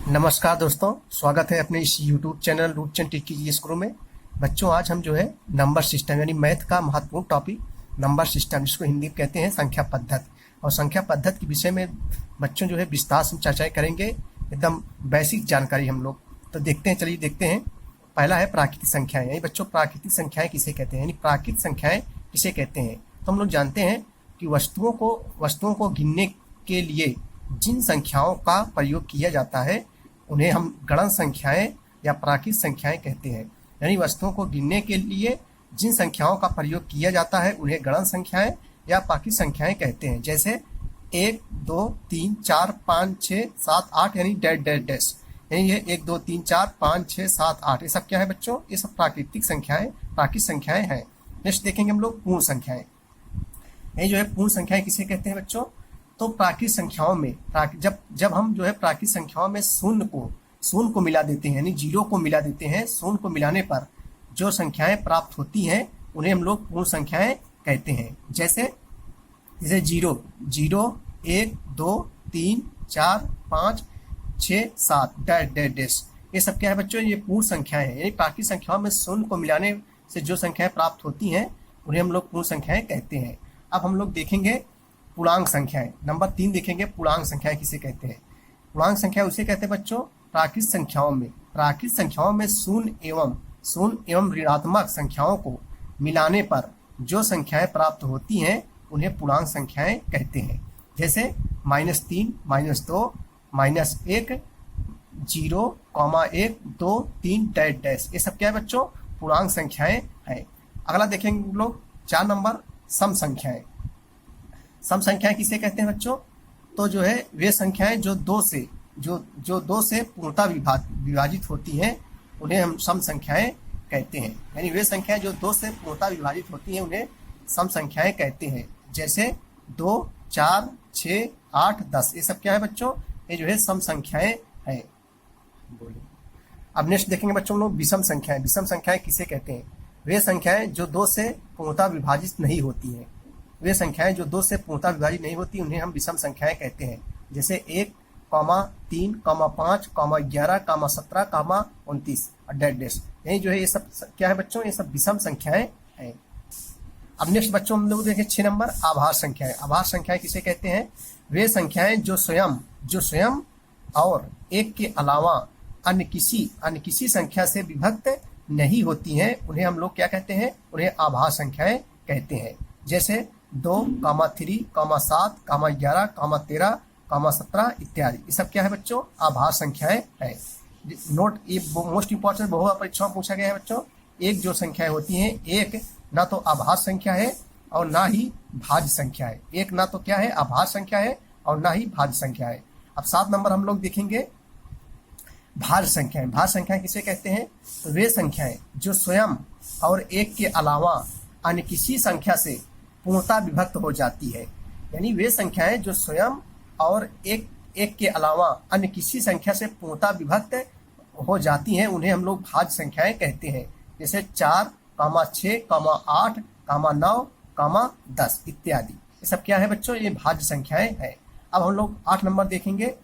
नमस्कार दोस्तों, स्वागत है अपने इस YouTube चैनल रूपचंद टीजीएस गुरु में। बच्चों, आज हम जो है नंबर सिस्टम यानी मैथ का महत्वपूर्ण टॉपिक नंबर सिस्टम, जिसको हिंदी में कहते हैं संख्या पद्धति, और संख्या पद्धति के विषय में बच्चों जो है विस्तार से चर्चाएं करेंगे। एकदम बेसिक जानकारी हम लोग तो देखते हैं। चलिए देखते हैं। पहला है प्राकृतिक संख्याएं। यानी बच्चों, प्राकृतिक संख्याएं किसे कहते हैं, यानी प्राकृतिक संख्याएं किसे कहते हैं। तो हम लोग जानते हैं कि वस्तुओं को गिनने के लिए जिन संख्याओं का प्रयोग किया जाता है उन्हें हम गणन संख्याएं या प्राकृतिक संख्याएं कहते हैं। यानी वस्तुओं को गिनने के लिए जिन संख्याओं का प्रयोग किया जाता है उन्हें गणन संख्याएं या प्राकृतिक संख्याएं कहते हैं। जैसे 1 2 3 4 5 6 7 8 यानी डैश डैश डैश, यानी ये 1 2 3 4 5 6 7 8, ये सब क्या है बच्चों, ये सब प्राकृतिक संख्याएं हैं। नेक्स्ट देखेंगे हम लोग पूर्ण संख्याएं। ये जो है पूर्ण संख्याएं किसे कहते हैं बच्चों, तो प्राकृतिक संख्याओं में जब हम जो है प्राकृतिक संख्याओं में शून्य को मिला देते हैं, यानी जीरो को मिला देते हैं, शून्य को मिलाने पर जो संख्याएं प्राप्त होती हैं उन्हें हम लोग पूर्ण संख्याएं कहते हैं। जैसे 0 1 2 3 4 5 6 7 डैश डैश डैश, ये सब क्या है बच्चों, ये पूर्ण संख्याएं हैं। यानी प्राकृतिक संख्याओं में शून्य को मिलाने से जो संख्याएं प्राप्त होती हैं उन्हें हम लोग पूर्ण संख्याएं कहते हैं। अब हम लोग देखेंगे पूर्णांक संख्याएं। नंबर 3 देखेंगे, पूर्णांक संख्याएं किसे कहते हैं। पूर्णांक संख्या उसे कहते हैं बच्चों, प्राकृतिक संख्याओं में शून्य एवं ऋणात्मक संख्याओं को मिलाने पर जो संख्याएं प्राप्त होती हैं उन्हें पूर्णांक संख्याएं कहते हैं। जैसे -3 -2 -1 0 1 2 3 डैश डैश, ये सब क्या है बच्चों, पूर्णांक संख्याएं हैं। अगला देखेंगे लोग 4 नंबर, सम संख्याएं। सम संख्याएं किसे कहते हैं बच्चों, तो जो है वे संख्याएं जो दो से पूर्णतः विभाजित होती हैं उन्हें हम सम संख्याएं कहते हैं। यानी वे संख्याएं जो 2 से पूर्णतः विभाजित होती हैं उन्हें सम संख्याएं कहते हैं। जैसे 2 4 6 8 10, ये सब क्या है बच्चों, ये जो है सम संख्याएं हैं। बोलिए। अब नेक्स्ट देखेंगे बच्चों लोग विषम संख्याएं। विषम संख्याएं किसे कहते हैं, वे संख्याएं जो 2 से पूर्णतः विभाजित नहीं होती हैं। वे संख्याएं जो 2 से पूर्णतः विभाजित नहीं होती उन्हें हम विषम संख्याएं कहते हैं। जैसे 1 3 5 11 17 29 और डैश डैश, यही जो है ये सब क्या है बच्चों, ये सब विषम संख्याएं हैं। अब नेक्स्ट बच्चों हम लोग देखें 6 नंबर, आभास संख्याएं। आभास संख्याएं किसे कहते हैं, वे संख्याएं जो स्वयं और एक के अलावा अन्य किसी संख्या से विभक्त नहीं होती हैं उन्हें हम लोग क्या कहते हैं, उन्हें आभास संख्याएं कहते हैं। जैसे 2 3 7 11 13 17 इत्यादि, ये सब क्या है बच्चों, आभास संख्याएं हैं। नोट, ये मोस्ट इंपॉर्टेंट बहु परीक्षाओं में पूछा गया है बच्चों। एक जो संख्याएं होती हैं, एक ना तो आभास संख्या है और ना ही भाज्य संख्या है। एक ना तो क्या है, आभास संख्या है और ना ही भाज्य संख्या है। अब 7 नंबर हम लोग देखेंगे भाज्य संख्याएं। भाज्य संख्याएं किसे कहते हैं, तो वे संख्याएं जो स्वयं और एक के अलावा अन्य किसी संख्या से पूर्णतः विभक्त हो जाती है। यानी वे संख्याएं जो स्वयं और एक के अलावा अन्य किसी संख्या से पूर्णतः विभक्त हो जाती हैं उन्हें हम लोग भाज्य संख्याएं कहते हैं। जैसे 4 6 8 9 10 इत्यादि, ये सब क्या है बच्चों, ये भाज्य संख्याएं हैं। अब हम लोग 8 नंबर देखेंगे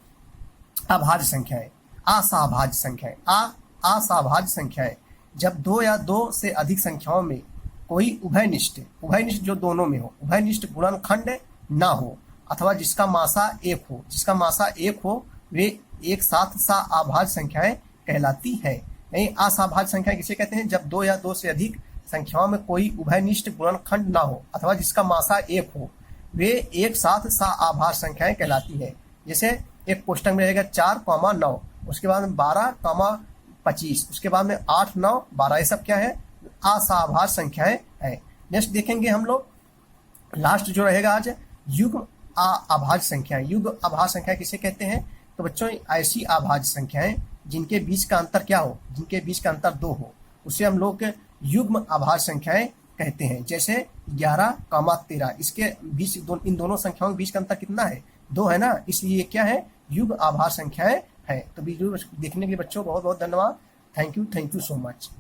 अभाज्य संख्याएं, असहभाज्य संख्याएं। असहभाज्य संख्याएं जब 2 या 2 से अधिक संख्याओं में कोई उभयनिष्ठ जो दोनों में हो, उभयनिष्ठ गुणनखंड ना हो अथवा जिसका मासा 1 हो, वे एक साथ अभाज्य संख्याएं कहलाती है। नहीं, असहभाज्य संख्या किसे कहते हैं, जब 2 या 2 से अधिक संख्याओं में कोई उभयनिष्ठ गुणनखंड ना हो अथवा जिसका मासा 1 हो, वे एक साथ अभाज्य संख्याएं कहलाती है। जैसे एक कोष्टक में रहेगा 4 9, उसके बाद में 12 25, उसके बाद में 8 9 12, ये सब क्या है, असहभाज्य संख्याएं हैं। नेक्स्ट देखेंगे हम लोग, लास्ट जो रहेगा आज, युग्म अभाज्य संख्याएं। युग्म अभाज्य संख्या किसे कहते हैं, तो बच्चों ऐसी अभाज्य संख्याएं जिनके बीच का अंतर क्या हो, जिनके बीच का अंतर 2 हो, उसे हम लोग युग्म अभाज्य संख्याएं कहते हैं। जैसे 11 13, इसके बीच इन दोनों संख्याओं के बीच का अंतर कितना है, 2 है ना, इसलिए क्या है, युग्म अभाज्य संख्याएं है। तो वीडियो देखने के लिए बच्चों बहुत बहुत धन्यवाद। Thank you so much.